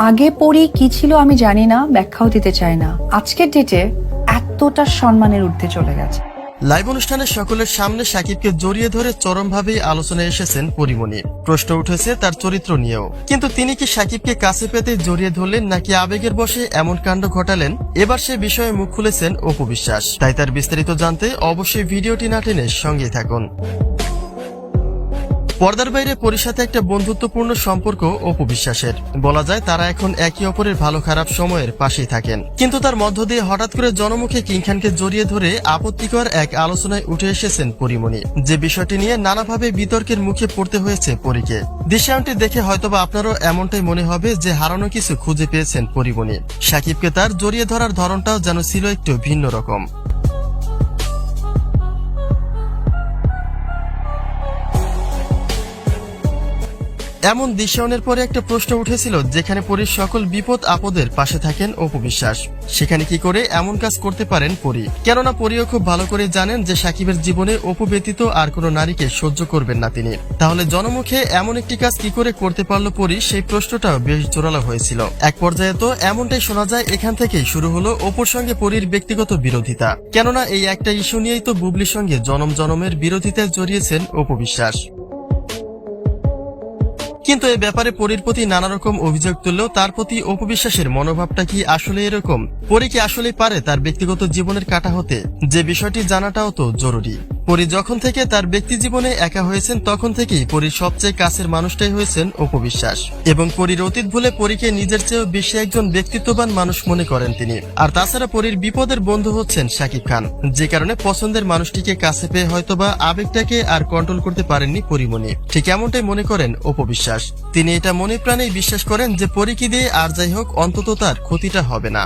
আগে পরি কি ছিল আমি জানি না, ব্যাখ্যাও দিতে চাই না। আজকের ডেটে এতটা সম্মানের ঊর্ধ্বে চলে গেছে। লাইভ অনুষ্ঠানে সকলের সামনে শাকিবকে জড়িয়ে ধরে চরমভাবে আলোচনায় এসেছেন পরিমণি। প্রশ্ন উঠেছে তার চরিত্র নিয়েও, কিন্তু তিনি কি শাকিবকে কাছে পেতে জড়িয়ে ধরলেন নাকি আবেগের বশে এমন কাণ্ড ঘটালেন? এবার সে বিষয়ে মুখ খুলেছেন অপু বিশ্বাস। তাই তার বিস্তারিত জানতে অবশ্যই ভিডিওটি না টেনে সঙ্গেই থাকুন। পর্দার বাইরে পরীর সাথে একটা বন্ধুত্বপূর্ণ সম্পর্ক অপু বিশ্বাসের। বলা যায় তারা এখন একে অপরের ভালো খারাপ সময়ের পাশেই থাকেন, কিন্তু তার মধ্য দিয়ে হঠাৎ করে জনমুখে কিং খানকে জড়িয়ে ধরে আপত্তিকর এক আলোচনায় উঠে এসেছেন পরিমণি, যে বিষয়টি নিয়ে নানাভাবে বিতর্কের মুখে পড়তে হয়েছে পরীকে। দৃশ্যায়নটি দেখে হয়তোবা আপনারও এমনটাই মনে হবে যে হারানো কিছু খুঁজে পেয়েছেন পরিমণি। শাকিবকে তার জড়িয়ে ধরার ধরনটাও যেন ছিল একটু ভিন্ন রকম। এমন দৃশ্যায়নের পরে একটা প্রশ্ন উঠেছিল, যেখানে পরীর সকল বিপদ আপদের পাশে থাকেন অপু বিশ্বাস। সেখানে কি করে এমন কাজ করতে পারেন পরী? কেননা পরীও খুব ভালো করে জানেন যে শাকিবের জীবনে অপু ব্যতীত আর কোনো নারীকে সহ্য করবেন না তিনি। তাহলে জনমুখে এমন একটি কাজ কি করে করতে পারলো পরী, সেই প্রশ্নটাও বেশ জোরালো হয়েছিল। এক পর্যায়ে তো এমনটাই শোনা যায় এখান থেকেই শুরু হলো অপুর সঙ্গে পরীর ব্যক্তিগত বিরোধিতা। কেননা এই একটা ইস্যু নিয়েই তো বুবলির সঙ্গে জনম জনমের বিরোধিতায় জড়িয়েছেন অপু বিশ্বাস। কিন্তু এ ব্যাপারে পরীর প্রতি নানা রকম অভিযোগ তুললেও তার প্রতি অপু বিশ্বাসের মনোভাবটা কি আসলে এরকম? পরী কি আসলে পারে তার ব্যক্তিগত জীবনের কাঁটা হতে? যে বিষয়টি জানাটাও তো জরুরি। পরী যখন থেকে তার ব্যক্তি জীবনে একা হয়েছেন তখন থেকেই পরীর সবচেয়ে কাছের মানুষটাই হয়েছেন অপু বিশ্বাস, এবং পরীর অতীত ভুলে পরীকে নিজের চেয়েও বেশি একজন ব্যক্তিত্ববান মানুষ মনে করেন তিনি। আর তাছাড়া পরীর বিপদের বন্ধু হচ্ছেন শাকিব খান, যে কারণে পছন্দের মানুষটিকে কাছে পেয়ে হয়তোবা আবেগটাকে আর কন্ট্রোল করতে পারেননি পরিমণি। ঠিক এমনটাই মনে করেন অপু বিশ্বাস। তিনি এটা মনে প্রাণেই বিশ্বাস করেন যে পরীকে দিয়ে আর যাই হোক অন্তত তার ক্ষতিটা হবে না।